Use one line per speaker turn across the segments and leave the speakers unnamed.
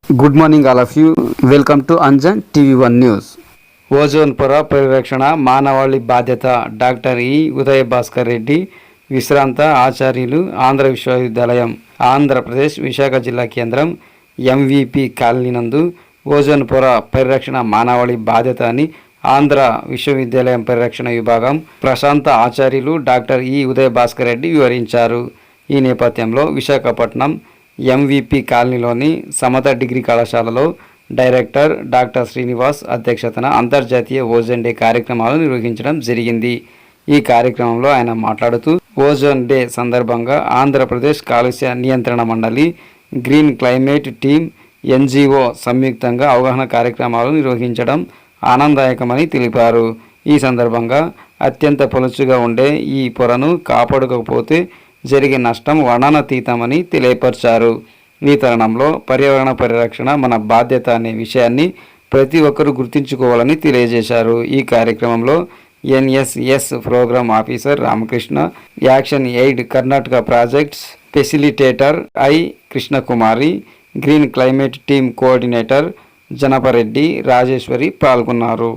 Good morning all of you. Welcome to Anjan TV one news. Ozone పొర పరిరక్షణ మానవాళి బాధ్యత. డాక్టర్ ఈ ఉదయ భాస్కర్ రెడ్డి, విశ్రాంత ఆచార్యులు, ఆంధ్ర విశ్వవిద్యాలయం, ఆంధ్రప్రదేశ్ విశాఖ జిల్లా కేంద్రం ఎంవిపి కాలనీ నందు ఓజోన్ పొర పరిరక్షణ మానవాళి బాధ్యత అని ఆంధ్ర విశ్వవిద్యాలయం పరిరక్షణ విభాగం ప్రశాంత ఆచార్యులు డాక్టర్ ఈ ఉదయ భాస్కర్ రెడ్డి వివరించారు. ఈ నేపథ్యంలో విశాఖపట్నం ఎంవిపి కాలనీలోని సమత డిగ్రీ కళాశాలలో డైరెక్టర్ డాక్టర్ శ్రీనివాస్ అధ్యక్షతన అంతర్జాతీయ ఓజోన్ డే కార్యక్రమాలు నిర్వహించడం జరిగింది. ఈ కార్యక్రమంలో ఆయన మాట్లాడుతూ ఓజోన్ డే సందర్భంగా ఆంధ్రప్రదేశ్ కాలుష్య నియంత్రణ మండలి, గ్రీన్ క్లైమేట్ టీమ్, ఎన్జిఓ సంయుక్తంగా అవగాహన కార్యక్రమాలు నిర్వహించడం ఆనందదాయకమని తెలిపారు. ఈ సందర్భంగా అత్యంత పలుచుగా ఉండే ఈ పొరను కాపాడకపోతే జరిగే నష్టం వర్ణనాతీతమని తెలియపరిచారు. ఈ తరుణంలో పర్యావరణ పరిరక్షణ మన బాధ్యత అనే విషయాన్ని ప్రతి ఒక్కరూ గుర్తుంచుకోవాలని తెలియజేశారు. ఈ కార్యక్రమంలో NSS program officer Ramakrishna, action aid Karnataka projects facilitator I Krishnakumari, green climate team coordinator Janapareddy, Rajeshwari పాల్గొన్నారు.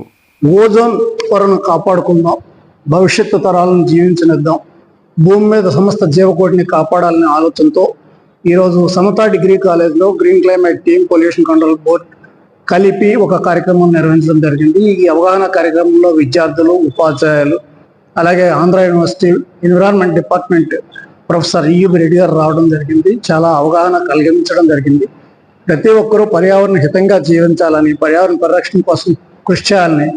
ఓజోన్ పొరను కాపాడుకుందాం, భవిష్యత్తు తరాలను జీవించనిద్దాం, భూమి మీద సమస్త జీవకోటిని కాపాడాలనే ఆలోచనతో ఈరోజు సమతా డిగ్రీ కాలేజ్లో green climate team, pollution control board కలిపి ఒక కార్యక్రమం నిర్వహించడం జరిగింది. ఈ అవగాహన కార్యక్రమంలో విద్యార్థులు, ఉపాధ్యాయులు, అలాగే Andhra university environment department professor Ayub Reddy గారు రావడం జరిగింది. చాలా అవగాహన కలిగించడం జరిగింది. ప్రతి ఒక్కరూ పర్యావరణ హితంగా జీవించాలని, పర్యావరణ పరిరక్షణ కోసం కృషి చేయాలని,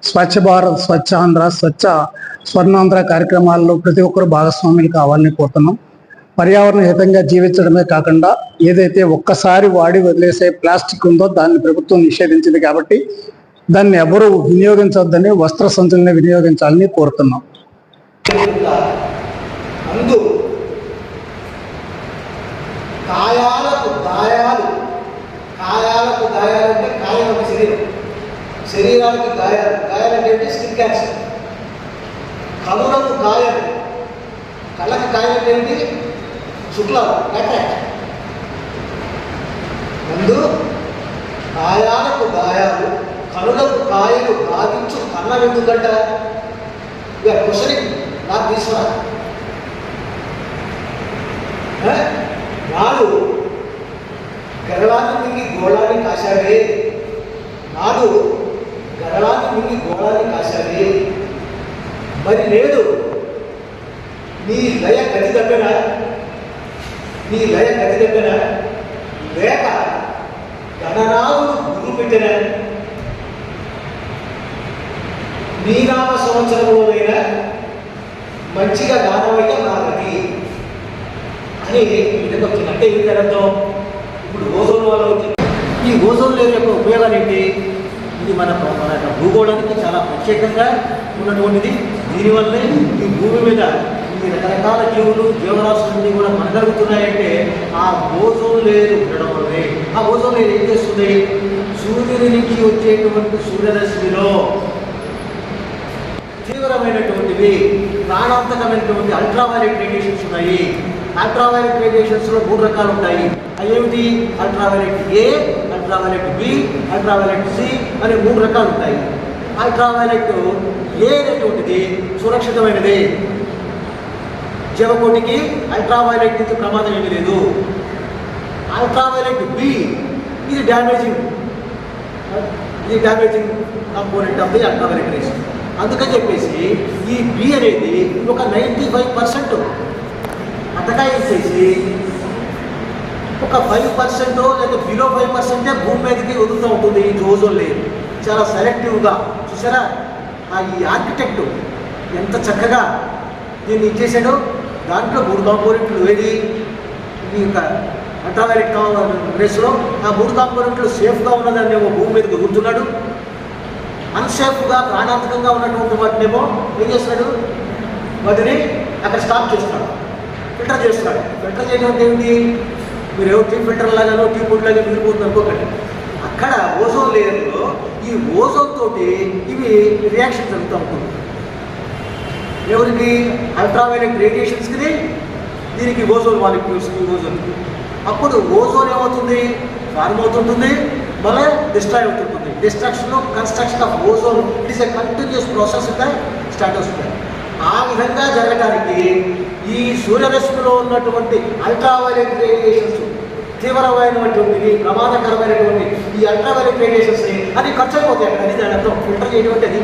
స్వచ్ఛ భారత్, స్వచ్ఛ ఆంధ్ర, స్వచ్ఛ స్వర్ణాంధ్ర కార్యక్రమాల్లో ప్రతి ఒక్కరూ భాగస్వాములు కావాలని కోరుతున్నాం. పర్యావరణ హితంగా జీవించడమే కాకుండా ఏదైతే ఒక్కసారి వాడి వదిలేసే ప్లాస్టిక్ ఉందో దాన్ని ప్రభుత్వం నిషేధించింది కాబట్టి దాన్ని ఎవరూ వినియోగించవద్దని, వస్త్ర సంచుల్ని వినియోగించాలని కోరుతున్నాం.
కాయాలకు గాయాలంటే కాయం ఒక శరీరం, శరీరానికి గాయాలంటే స్కిన్ క్యాన్సర్. కనులకు గాయాలు, కళ్ళకి గాయాలంటే ఏంటి? శుక్లాలు, క్యాట్రాక్ట్. ముందు గాయాలకు గాయాలు, కనులకు కాయలు గావించు కన్నం ఎందుకంట? ఇక క్వశ్చనింగ్ నాకు తీసుకురా. నాడు గరళాన్ని మింగి గోళాన్ని కాశావే, నాడు గరళాన్ని మింగి గోళాన్ని కాశావే, మరి నేడు నీ లయ గతి దగ్గర లేక గణనాథుడు గురు పెట్టిన నీ నామ సంవత్సరంలోనైనా మంచిగా గానవయ్య నా గతి అని ఇది వచ్చింది. అంటే ఇది అర్థం. ఇప్పుడు ఓజోన్ వల్ల వచ్చింది. ఈ ఓజోన్ లేయర్ యొక్క ఉపయోగాలు ఏంటి? ఇది మన భూగోళానికి చాలా ప్రత్యేకంగా ఉన్నటువంటిది. దీనివల్లే ఈ భూమి మీద ఈ రకరకాల జీవులు, జీవరాశులన్నీ కూడా మనగలుగుతున్నాయంటే ఆ ఓజోన్ లేయర్ ఉండడం వల్లే. ఆ ఓజోన్ లేయర్ ఏం చేస్తుంది? సూర్యుని నుంచి వచ్చేటువంటి సూర్యరశ్మిలో తీవ్రమైనటువంటివి, ప్రాణాంతకమైనటువంటి అల్ట్రావైలెట్ రేడియేషన్స్ ఉన్నాయి. అల్ట్రావైలెట్ రేడియేషన్స్లో 3 రకాలు ఉంటాయి. అవి ఏమిటి? అల్ట్రావైలెట్ ఏ, అల్ట్రావైలెట్ బి, అల్ట్రావైలెట్ సి అనే 3 రకాలు ఉంటాయి. అల్ట్రావైలెట్ ఏ అనేటువంటిది సురక్షితమైనది, జీవకోటికి అల్ట్రావైలెట్ నుంచి ప్రమాదం ఏమీ లేదు. అల్ట్రావైలెట్ బి ఇది damaging component of the ultraviolet race. అందుకని చెప్పేసి ఈ బి అనేది ఒక 95% అటకాయించేసి ఒక 5% లేదా బిలో 5% భూమి మీదకి వదులుతూ ఉంటుంది. ఈ ఓజోన్ లేయర్ చాలా సెలెక్టివ్గా. చూసారా ఈ ఆర్కిటెక్ట్ ఎంత చక్కగా దీన్ని ఇచ్చేసాడో. దాంట్లో 3 కాంపోనెంట్లు ఏది? ఈ యొక్క అల్ట్రావైలెట్ రేస్లో ఆ 3 కాంపోనెంట్లు సేఫ్గా ఉన్నదాన్నేమో భూమి మీదకి వదులుతున్నాడు, అన్సేఫ్గా ప్రాణాంతకంగా ఉన్నటువంటి వాటినేమో ఏం చేస్తున్నాడు? వాటిని అక్కడ స్టాప్ చేస్తున్నాడు, ఫిల్టర్ చేస్తున్నాడు. ఫిల్టర్ చేయడం అంటే ఏమిటి? మీరు టీ ఫిల్టర్ లాగానో టీ పొడి లాగా మిగిలిపోతుంది అనుకోకండి. అక్కడ ఓజోన్ లేయర్లో ఈ ఓజోన్ తోటి ఇవి రియాక్షన్ జరుగుతూ ఉంటుంది. ఎవరికి? అల్ట్రావైలెట్ రేడియేషన్స్కి, దీనికి ఓజోన్ మాలిక్యూల్స్కి, ఓజోన్కి. అప్పుడు ఓజోన్ ఏమవుతుంది? ఫార్మ్ అవుతుంటుంది, మళ్ళీ డిస్ట్రాయ్ అవుతుంటుంది. Destruction construction of ozone it is a continuous process in the stratosphere. ఆ విధంగా జరగడానికి ఈ సూర్యరశ్మిలో ఉన్నటువంటి అల్ట్రావైలెట్ రేడియేషన్స్, తీవ్రమైనటువంటి ప్రమాదకరమైనటువంటి ఈ అల్ట్రావైలెట్ రేడియేషన్స్ని అది ఖర్చు అయిపోతాయి అక్కడ. అది దాని అర్థం ఫిల్టర్ చేయడం అంటే అది